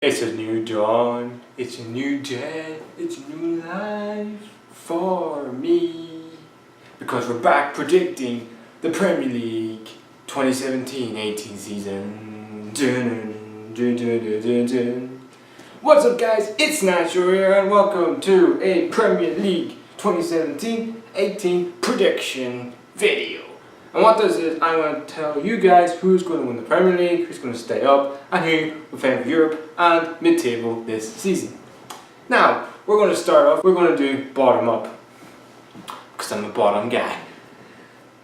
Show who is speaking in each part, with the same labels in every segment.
Speaker 1: It's a new dawn, it's a new day, it's a new life for me. Because we're back predicting the Premier League 2017-18 season. Dun, dun, dun, dun, dun, dun. What's up guys, it's Nacho here and welcome to a Premier League 2017-18 prediction video. And what this is, I'm going to tell you guys who's going to win the Premier League, who's going to stay up, and who will finish Europe and mid-table this season. Now, we're going to start off, we're going to do bottom up, because I'm a bottom guy.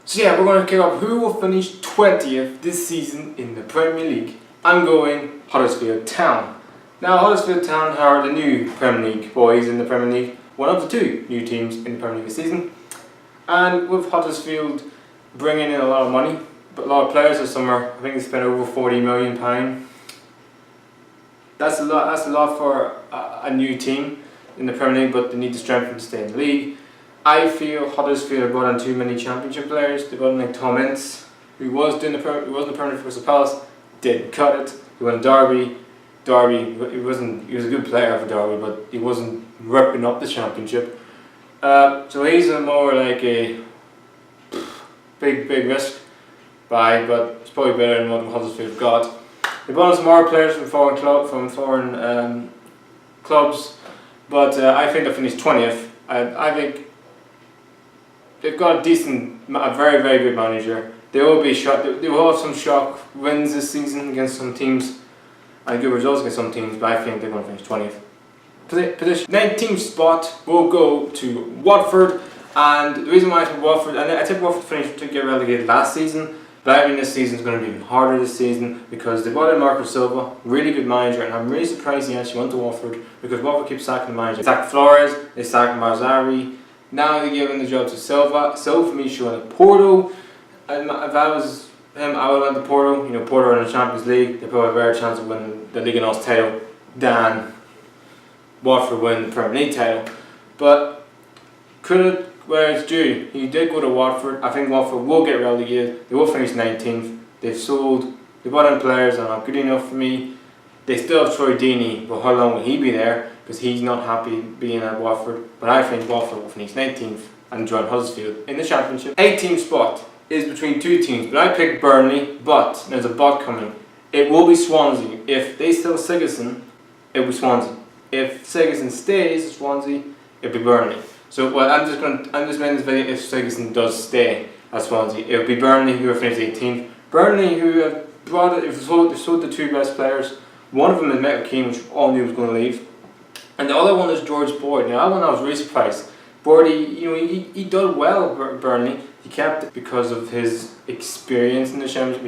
Speaker 1: So yeah, we're going to kick off who will finish 20th this season in the Premier League. I'm going Huddersfield Town. Now, Huddersfield Town are the new Premier League boys in the Premier League, one of the two new teams in the Premier League this season. And with Huddersfield bringing in a lot of money, but a lot of players this summer. I think they spent over £40 million. That's a lot. That's a lot for a new team in the Premier League, but they need to strengthen to stay in the league. I feel Huddersfield have brought in too many Championship players. They brought in like Tom Ince, who was in the Premier League for Crystal Palace, didn't cut it. He went to Derby. He was a good player for Derby, but he wasn't ripping up the Championship. So he's more like a big risk buy, but it's probably better than what Huddersfield have got. They brought in some more players from foreign clubs, but I think they'll finish 20th. I think they've got a very good manager. They will be shocked. They will have some shock wins this season against some teams and good results against some teams, but I think they're going to finish 20th. Position 19th spot will go to Watford. And the reason why I took Watford, and I took Watford to get relegated last season, but I think this season is going to be even harder this season because they brought in Marco Silva, really good manager, and I'm really surprised he actually went to Watford because Watford keeps sacking the manager. They sacked Flores, they sacked Marzari, now they're giving the job to Silva. Silva for me should went to Porto, and if I was him, I would have went to Porto. You know, Porto are in the Champions League, they probably have a better chance of winning the Liga NOS title than Watford win the Premier League title. But where it's due, he did go to Watford. I think Watford will get relegated. They will finish 19th. They brought in players that are not good enough for me. They still have Troy Deeney, but how long will he be there? Because he's not happy being at Watford. But I think Watford will finish 19th and join Huddersfield in the Championship. 18th spot is between two teams, but I picked Burnley, but there's a but coming. It will be Swansea. If they sell Sigurdsson, it will be Swansea. If Sigurdsson stays at Swansea, it'll be Burnley. So well, I'm just making this video if Sigurdsson does stay at Swansea. It will be Burnley who are finished 18th. Burnley who have brought it, they've sold the two best players. One of them is Michael Keane, which all knew was going to leave, and the other one is George Boyd. Now that one I was really surprised. Boyd, he did well Burnley. He kept it because of his experience in the Championship.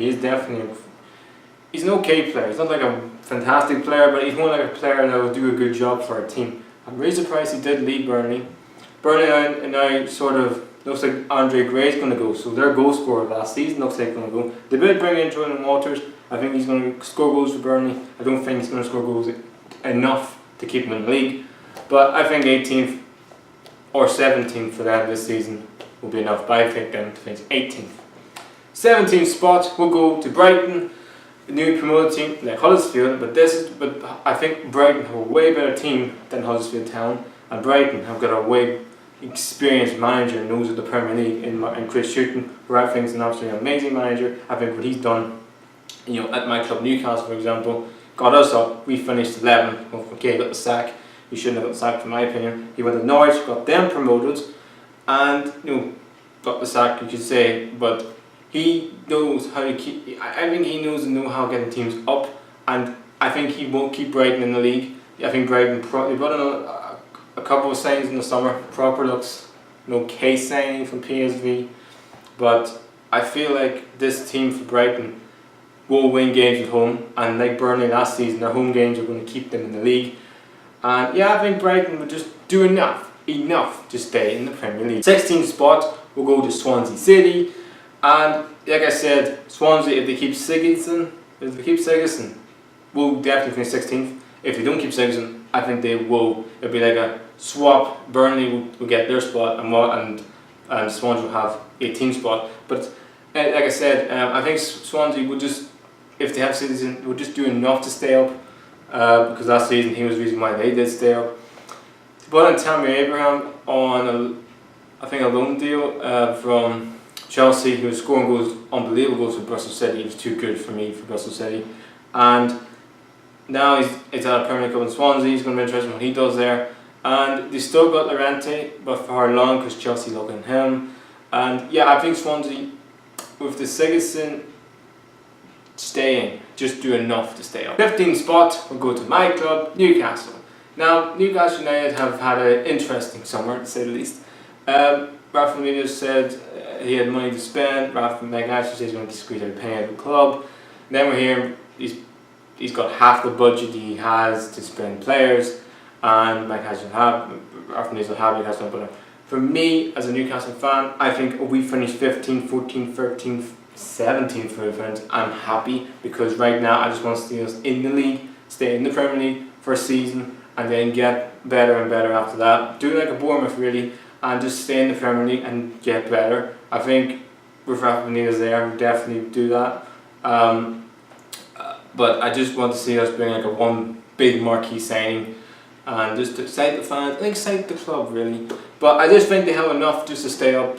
Speaker 1: He's an okay player. He's not like a fantastic player, but he's more like a player that will do a good job for a team. I'm really surprised he did leave Burnley. Burnley now sort of looks like Andre Gray's going to go, so their goal scorer last season looks like going to go. They did bring in Jordan Walters. I think he's going to score goals for Burnley. I don't think he's going to score goals enough to keep him in the league, but I think 18th or 17th for them this season will be enough. But I think them to finish 18th. 17th spot will go to Brighton, the new promoted team like Huddersfield. But I think Brighton have a way better team than Huddersfield Town, and Brighton have got a way experienced manager, knows of the Premier League in Chris Hughton, who I think is an absolutely amazing manager. I think what he's done, at my club Newcastle for example, got us up. We finished 11th. Well, okay, got the sack. He shouldn't have got the sack, in my opinion. He went to Norwich, got them promoted, and got the sack, you could say. But he knows how to keep. I think he knows the know-how of getting teams up, and I think he won't keep Brighton in the league. I think Brighton probably brought in a couple of signings in the summer. Proper looks, case signing from PSV, but I feel like this team for Brighton will win games at home, and like Burnley last season, their home games are going to keep them in the league. And yeah, I think Brighton will just do enough to stay in the Premier League. 16th spot will go to Swansea City, and like I said, Swansea, if they keep Sigurdsson, will definitely finish 16th. If they don't keep Sigurdsson, I think they will. It'll be like a swap. Burnley will get their spot, and Swansea will have 18th spot. But like I said, I think Swansea will just, if they have Sigurdsson, will just do enough to stay up. because last season he was the reason why they did stay up. They brought in Tammy Abraham on I think a loan deal from Chelsea. He was scoring goals, unbelievable goals for Bristol City. He was too good for me for Bristol City, and now he's at a Premier League club in Swansea. He's going to be interesting what he does there. And they still got Llorente, but for how long? Because Chelsea look at him. And yeah, I think Swansea, with the Sigurdsson staying, just do enough to stay up. 15th spot, we'll go to my club, Newcastle. Now, Newcastle United have had an interesting summer, to say the least. Rafa Benitez said he had money to spend. Rafa Benitez said he's going to squeeze every penny out of the club. And then we're hearing he's got half the budget he has to spend players, and Mike hasn't have. Rafa Benitez will have Newcastle. But for me, as a Newcastle fan, I think if we finish 15th, 14th, 13th, 17th for events, I'm happy, because right now I just want to see us in the league, stay in the Premier League for a season, and then get better and better after that. Do it like a Bournemouth really, and just stay in the Premier League and get better. I think with Rafa Benitez there, we'll definitely do that. But I just want to see us bring like a one big marquee signing, and just to excite the fans and excite the club really. But I just think they have enough just to stay up.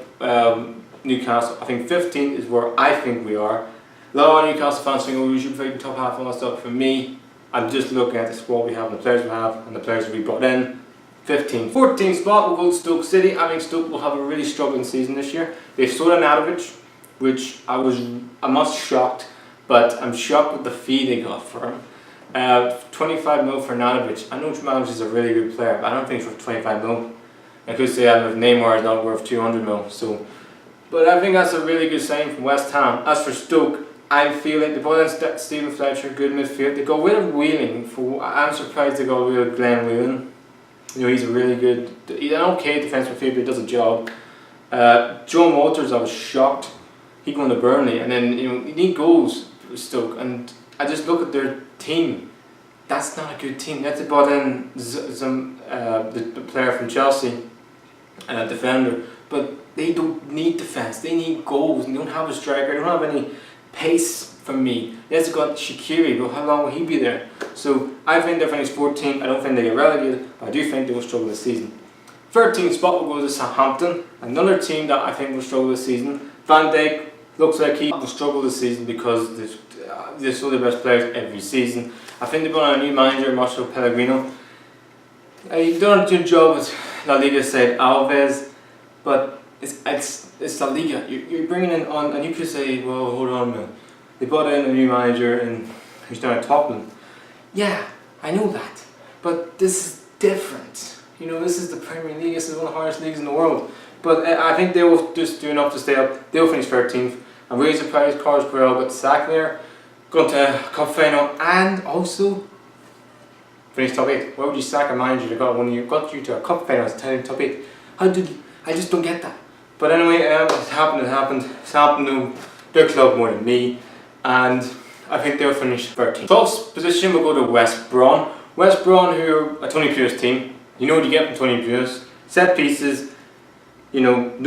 Speaker 1: Newcastle, I think 15 is where I think we are. A lot of Newcastle fans think, oh, we should be top half and all that stuff. For me, I'm just looking at the squad we have and the players we have and the players we brought in. 15th. 14th spot, we'll go to Stoke City. I think Stoke will have a really struggling season this year. They've sold Arnautovic, which I'm not shocked, but I'm shocked with the fee they got for him. 25 mil for Arnautovic. I know Arnautovic is a really good player, but I don't think it's worth 25 mil. I could say that if Neymar is not worth 200 mil. So, but I think that's a really good sign from West Ham. As for Stoke, I feel like they brought in Stephen Fletcher, good midfield. They got rid of Wheeling. I'm surprised they got rid of Glenn Wheeling. You know, he's a really good, he's an okay defensive midfielder, but he does a job. Joe Walters, I was shocked. He going to Burnley, and then you need goals for Stoke. And I just look at their team. That's not a good team. They brought in the player from Chelsea, a defender, but they don't need defence. They need goals. They don't have a striker. They don't have any pace for me. Yes, they've got Shaqiri, but how long will he be there? So I think they're finished 14th. I don't think they get relegated, but I do think they will struggle this season. 13th spot will go to Southampton, another team that I think will struggle this season. Van Dijk looks like he will struggle this season because they're still the best players every season. I think they've got a new manager, Marcelo Pellegrino. He's done a good job with La Liga side Alves, but it's La Liga. You're bringing in on, and you could say, well, hold on a minute. They brought in a new manager and who's down at Tottenham. Yeah, I know that, but this is different. You know, this is the Premier League. This is one of the hardest leagues in the world. But I think they will just do enough to stay up. They'll finish 13th. I'm really surprised Carlos Burrell got sacked there, going to a cup final, and also finished top 8. Why would you sack a manager that got you to a cup final as top 8? I just don't get that. But anyway, it happened. Southampton knew their club more than me, and I think they'll finish 13th. 12th position will go to West Brom. West Brom, who are a Tony Pulis team. You know what you get from Tony Pulis. Set pieces, you know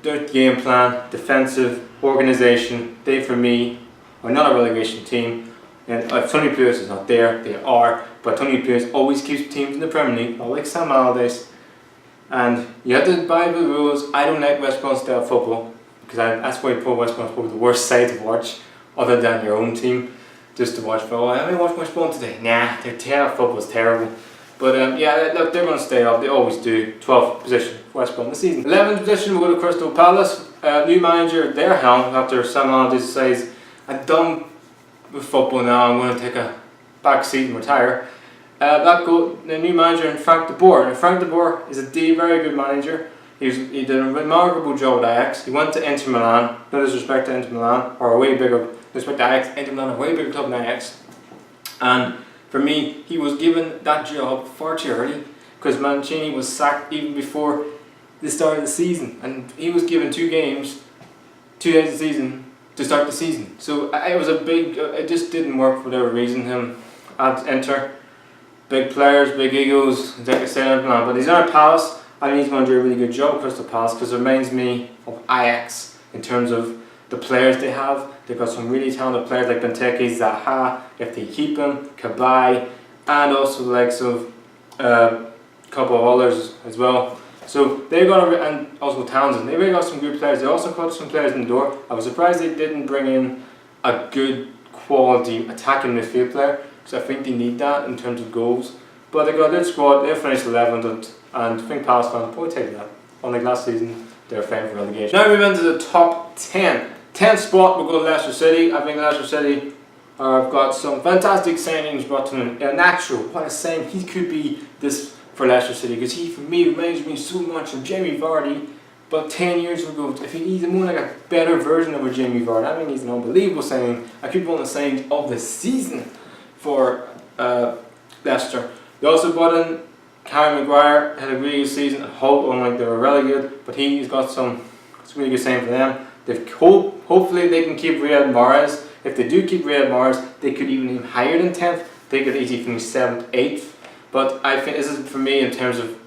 Speaker 1: their game plan, defensive, organisation. They, for me, are not a relegation team. And if Tony Pulis is not there, they are. But Tony Pulis always keeps teams in the Premier League, not like Sam Allardyce. And you have to abide by the rules. I don't like West Brom style football, because that's why West Brom is probably the worst side to watch, other than your own team, just to watch. But I haven't watched West Brom today. Nah, their football's terrible. But yeah, look, they're going to stay up. They always do. 12th position for West Brom this season. 11th position, we'll go to Crystal Palace. New manager at their helm after Sam Allardyce says, I'm done with football now. I'm going to take a back seat and retire. The new manager, Frank de Boer. And Frank de Boer is a very good manager. He did a remarkable job at Ajax. He went to Inter Milan. No disrespect to Inter Milan, or a way bigger disrespect to Ajax. Inter Milan, a way bigger club than Ajax. And for me, he was given that job far too early, because Mancini was sacked even before the start of the season, and he was given 2 games, 2 days of the season to start the season. So it was it just didn't work for whatever reason. Him at Inter, big players, big egos, like I said, but he's not at Palace. I think he's going to do a really good job at Crystal Palace, because it reminds me of Ajax in terms of the players they have. They've got some really talented players like Benteke, Zaha. If they keep him, Kabay, and also the likes of a couple of others as well. So they got and also Townsend. They really got some good players. They also got some players in the door. I was surprised they didn't bring in a good quality attacking midfield player, because I think they need that in terms of goals. But they got a good squad. They finished 11th, and I think Palace fans will take that. Unlike last season, they're fighting for relegation. Now we move into the top 10. 10th spot, we'll go to Leicester City. I think Leicester City have got some fantastic signings brought to him. Nacho, what a sign. He could be this for Leicester City, because he, for me, reminds me so much of Jamie Vardy, but 10 years ago. I think he's more like a better version of a Jamie Vardy. I think he's an unbelievable signing. I could be one of the signings of the season for Leicester. They also brought in Harry Maguire, had a really good season at Hull, unlike they were relegated, but he's got some, it's a really good sign for them. They've hopefully they can keep Riyad Mahrez. If they do keep Riyad Mahrez, they could even higher than 10th. They could easily finish 7th, 8th. But I think this is for me in terms of,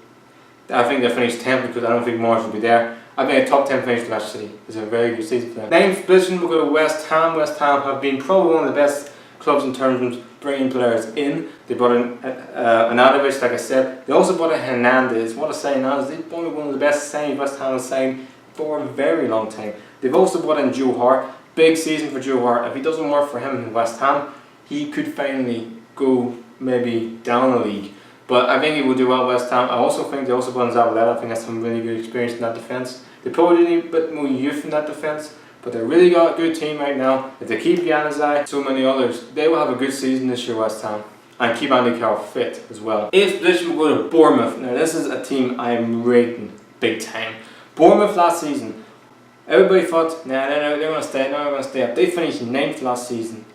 Speaker 1: I think they'll finish 10th because I don't think Mahrez will be there. I think a top 10 finish for Leicester City is a very good season for them. 9th position, we'll go to West Ham. West Ham have been probably one of the best clubs in terms of bringing players in. They brought in Anadovic, like I said. They also brought in Hernandez. What a signing that is. They're probably one of the best signings West Ham has signed for a very long time. They've also brought in Joe Hart. Big season for Joe Hart. If it doesn't work for him in West Ham, he could finally go maybe down a league. But I think he will do well at West Ham. I also think they also brought in Zabaleta. I think that's some really good experience in that defence. They probably need a bit more youth in that defence, but they really got a good team right now. If they keep Januzaj, so many others, they will have a good season this year, West Ham. And keep Andy Carroll fit as well. 8th position, we'll go to Bournemouth. Now this is a team I am rating big time. Bournemouth last season, everybody thought, they're going to stay, they're going to stay up. They finished 9th last season.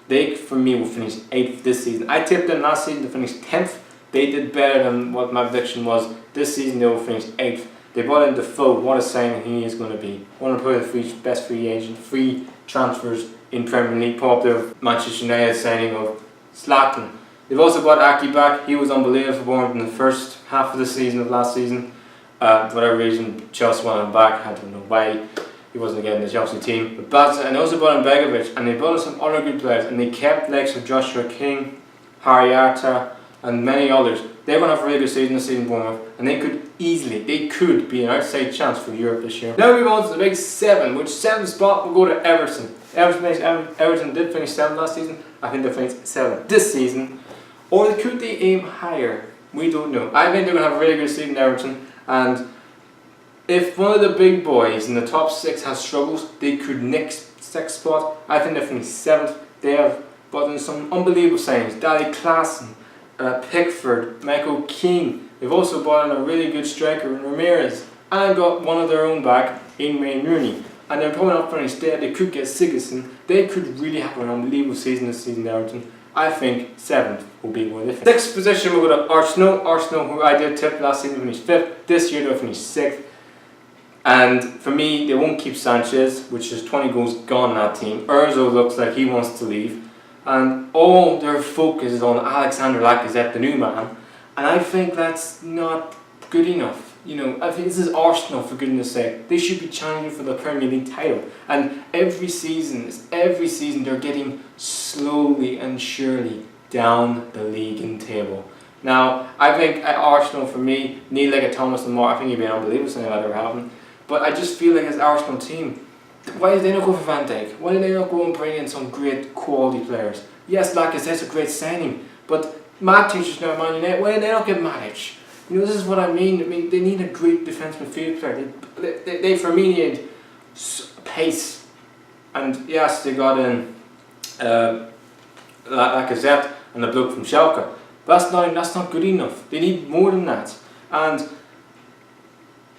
Speaker 1: They, for me, will finish 8th this season. I tipped them last season to finish 10th. They did better than what my prediction was. This season they will finish 8th. They brought in Defoe. What a signing he is going to be. One of the best free transfers in Premier League. Pop their Manchester United signing of Zlatan. They've also got Aki back. He was unbelievable for Bournemouth in the first half of the season of last season. For whatever reason, Chelsea wanted him back. I don't know why he wasn't getting the Chelsea team. But and they also brought in Begovic, and they brought in some other good players, and they kept legs of Joshua King, Harry Arter, and many others. They're going to have a really good season this season, Bournemouth, and they could be an outside chance for Europe this year. Now we move on to the big 7, which 7th spot will go to Everton. Everton did finish 7th last season. I think they finished 7th this season. Or could they aim higher? We don't know. I think they're going to have a really good season, Everton, and if one of the big boys in the top 6 has struggles, they could nick 6th spot. I think they finish 7th. They have brought in some unbelievable signings. Dali Klaassen, Pickford, Michael Keane. They've also brought in a really good striker in Ramirez, and got one of their own back in Wayne Rooney. And they're probably not finished there. They could get Sigurdsson. They could really have an unbelievable season this season, Everton. I think 7th will be where they finish. 6th position we'll go to Arsenal. Arsenal, who I did tip last season, finished 5th. This year they'll finish 6th. And for me, they won't keep Sanchez, which is 20 goals gone in that team. Ozil looks like he wants to leave. And all their focus is on Alexander Lacazette, the new man. And I think that's not good enough. You know, I think this is Arsenal, for goodness sake. They should be challenging for the Premier League title. And every season they're getting slowly and surely down the league and table. Now, I think at Arsenal, for me, need like a Thomas Lemar. I think he'd be an unbelievable something that ever happened. But I just feel like as Arsenal team, why did they not go for Van Dijk? Why did they not go and bring in some great quality players? Yes, Lacazette's a great signing, but Matic is now Man United. Why did they not get Matic? You know, this is what I mean. I mean, they need a great defensive midfield player. They for me need pace. And yes, they got in Lacazette and the bloke from Schalke. But that's not good enough. They need more than that. And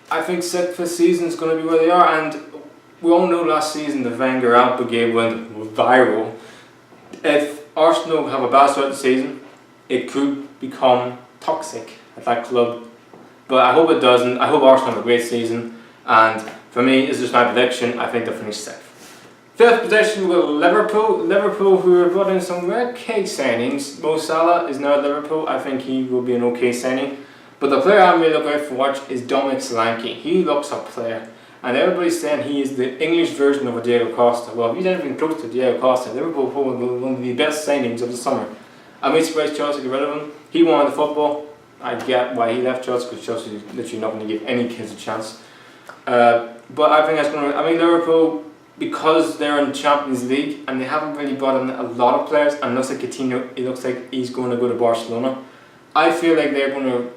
Speaker 1: I think fifth season is going to be where they are. And we all know last season the Wenger out brigade went viral. If Arsenal have a bad start to the season, it could become toxic at that club. But I hope it doesn't. I hope Arsenal have a great season. And for me, this is my prediction. I think they'll finish 6th. 5th position, we'll go to Liverpool. Liverpool, who have brought in some okay signings. Mo Salah is now at Liverpool. I think he will be an okay signing. But the player I'm really looking out for watch is Dominic Solanke. He looks a player. And everybody's saying he is the English version of a Diego Costa. Well, if he's anything close to Diego Costa, Liverpool will be one of the best signings of the summer. I'm really surprised Chelsea got rid of him. He wanted the football. I get why he left Chelsea, because Chelsea is literally not going to give any kids a chance. But I think that's going to. I mean, Liverpool, because they're in Champions League and they haven't really brought in a lot of players, and it looks like Coutinho, it looks like he's going to go to Barcelona. I feel like they're going to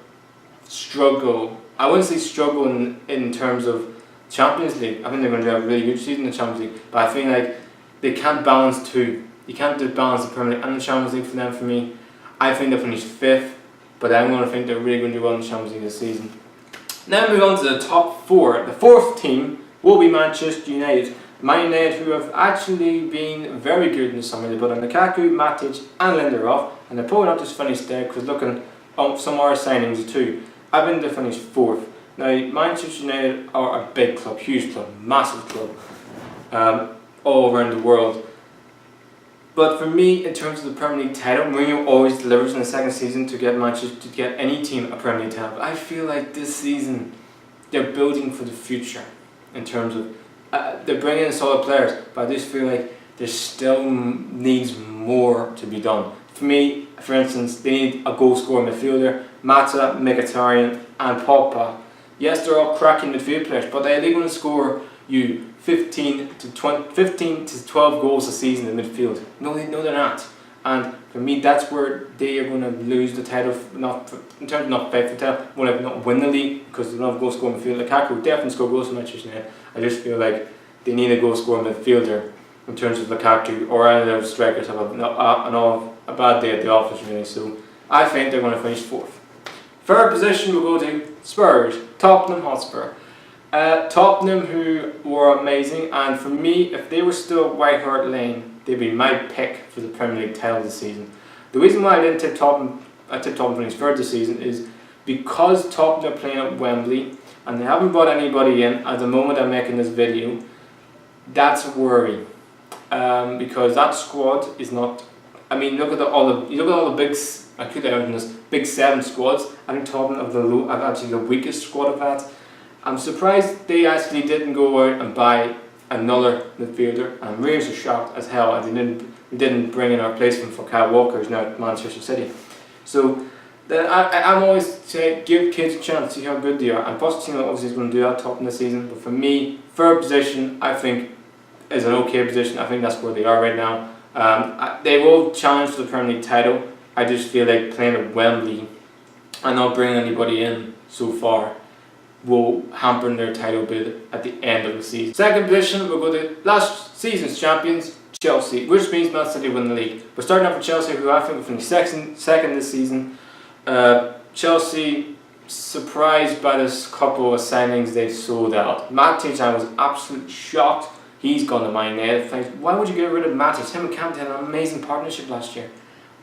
Speaker 1: struggle. I wouldn't say struggle in terms of Champions League. I think they're going to have a really good season in the Champions League, but I feel like they can't balance two. You can't do balance the Premier League and the Champions League for them. For me, I think they'll finish 5th, but I'm going to think they're really going to do well in the Champions League this season. Now move on to the top 4. The 4th team will be Manchester United. Man United, who have actually been very good in the summer. They put on Lukaku, Matic and Lindelof, and they're probably not just finished there, because looking some more signings too. I think they finished 4th. Now Manchester United are a big club, huge club, massive club, all around the world. But for me, in terms of the Premier League title, Mourinho always delivers in the second season to get Manchester, to get any team a Premier League title. But I feel like this season they're building for the future in terms of they're bringing in solid players, but I just feel like there still needs more to be done. For me, for instance, they need a goal scorer midfielder. Mata, Mkhitaryan and Pogba. Yes, they're all cracking midfield players, but are they going to score you 15 to 12 goals a season in midfield? No, they're not. And for me, that's where they are going to lose the title. Not in terms of not fight for the title, more like not win the league, because they don't have goal scoring midfield. Lukaku definitely score goals for Manchester United. I just feel like they need a goal scoring midfielder in terms of Lukaku, or any of the strikers have a bad day at the office really. So I think they're going to finish 4th. 3rd position we'll go to Spurs, Tottenham Hotspur. Tottenham, who were amazing, and for me, if they were still White Hart Lane, they'd be my pick for the Premier League title this season. The reason why I didn't tip Tottenham, I tipped Tottenham finish 3rd this season, is because Tottenham are playing at Wembley and they haven't brought anybody in at the moment I'm making this video. That's a worry, because that squad is not. I mean, look at all the big. I could have in this big 7 squads. I think Tottenham have actually the weakest squad of that. I'm surprised they actually didn't go out and buy another midfielder. I'm really so shocked as hell that they didn't bring in a replacement for Kyle Walker, who's now at Manchester City. So I'm always saying give kids a chance, see how good they are. And Pochettino obviously is going to do that top in the season. But for me, 3rd position I think is an okay position. I think that's where they are right now. They will challenge for the Premier League title. I just feel like playing at Wembley and not bringing anybody in so far will hamper their title bid at the end of the season. 2nd position, we'll go to last season's champions, Chelsea, which means Man City win the league. We're starting off with Chelsea, who I think will finish second this season. Chelsea, surprised by this couple of signings they've sold out. Matic, I was absolutely shocked. He's gone to Man United. Why would you get rid of Matic? Him and Kante had an amazing partnership last year.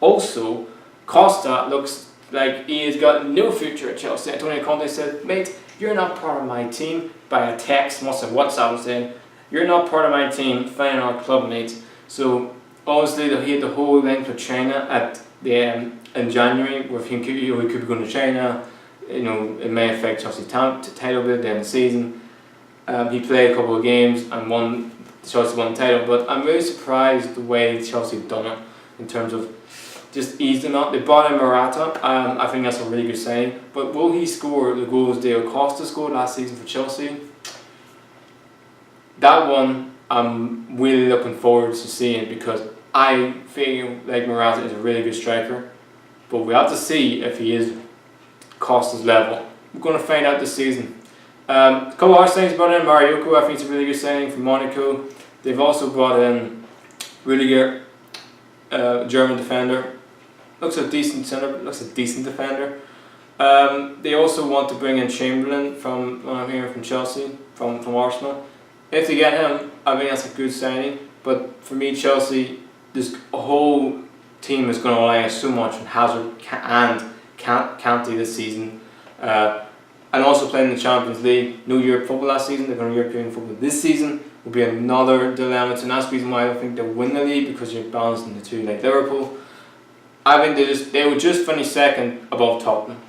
Speaker 1: Also, Costa looks like he has got no future at Chelsea. Antonio Conte said, mate, you're not part of my team, by a text, must have WhatsApp saying, you're not part of my team, find our club, mate. So obviously he had the whole link with China at the in January, where he could be going to China. It may affect Chelsea's title bid at the end of the season. He played a couple of games and Chelsea won the title, but I'm really surprised the way Chelsea have done it in terms of just ease them out. They brought in Morata. I think that's a really good signing. But will he score the goals Diego Costa scored last season for Chelsea? That one I'm really looking forward to seeing, because I feel like Morata is a really good striker. But we have to see if he is Costa's level. We're going to find out this season. A couple of other signings brought in Marioko. I think it's a really good signing from Monaco. They've also brought in Rudiger, German defender. Looks a decent defender. They also want to bring in Chamberlain from what I'm hearing from Chelsea, from Arsenal. If they get him, I think that's a good signing. But for me, Chelsea, this whole team is going to rely so much on Hazard and Kante this season. And also playing in the Champions League. No Europe football last season, they're going to European football this season. Will be another dilemma. And that's the reason why I don't think they'll win the league, because you're balancing the two, like Liverpool. I think they would just finish 2nd above Tottenham.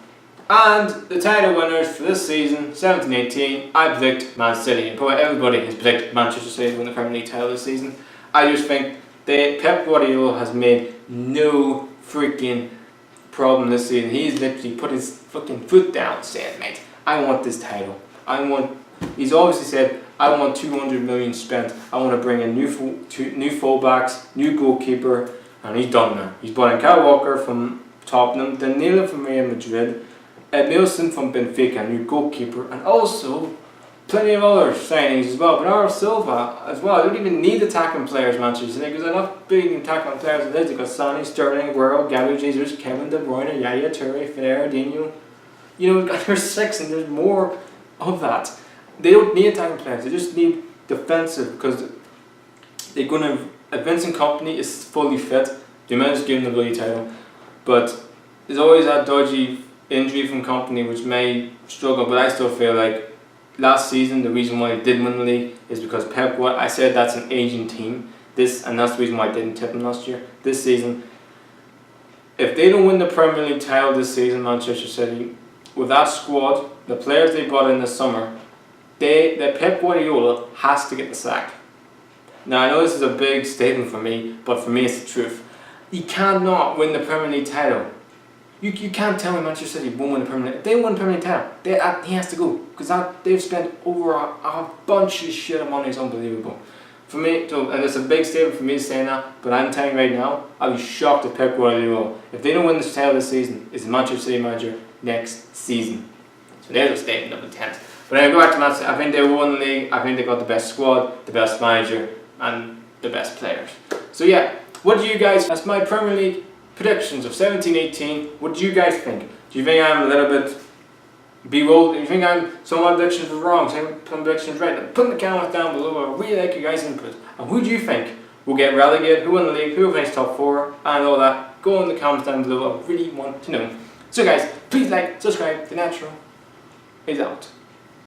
Speaker 1: And the title winners for this season, 17-18, I predict Man City. And probably everybody has predicted Manchester City to win the Premier League title this season. I just think Pep Guardiola has made no freaking problem this season. He's literally put his fucking foot down saying, mate, I want this title. He's obviously said, I want 200 million spent. I want to bring in new fullbacks, new goalkeeper, and he's done now. He's brought in Kyle Walker from Tottenham, Danilo from Real Madrid, Edmilson from Benfica, new goalkeeper, and also plenty of other signings as well. Bernardo Silva as well. They don't even need attacking players, Manchester City, because they're not big attacking players as it is. They've got Sonny, Sterling, Aguero, Gabriel Jesus, Kevin De Bruyne, Yaya Toure, Fernandinho. You know, there's 6 and there's more of that. They don't need attacking players. They just need defensive, because they're going to. Vincent Kompany is fully fit. They might just give him the bloody title, but there's always that dodgy injury from Kompany which may struggle. But I still feel like last season the reason why they did win the league is because Pep. What I said, that's an aging team. And that's the reason why I didn't tip them last year. This season, if they don't win the Premier League title this season, Manchester City, with that squad, the players they brought in this summer, that Pep Guardiola has to get the sack. Now I know this is a big statement for me, but for me it's the truth. He cannot win the Premier League title. You can't tell me Manchester City won't win the Premier League. If they win the Premier League title, he has to go, because they've spent over a bunch of shit of money. It's unbelievable. For me, and it's a big statement for me saying that, but I'm telling you right now, I'll be shocked if Pep Guardiola, if they don't win this title this season, is the Manchester City manager next season. So there's a statement of intent. But anyway, go back to Man City. I think they won the league. I think they got the best squad, the best manager, and the best players. So yeah, what do you guys? That's my Premier League predictions of 17-18. What do you guys think? Do you think I'm a little bit bewildered? Do you think some of my predictions were wrong, some predictions right? Put in the comments down below. I really like you guys' input. And who do you think will get relegated? Who won the league? Who will finish top 4? And all that. Go in the comments down below. I really want to know. So guys, please like, subscribe. The Natural is out.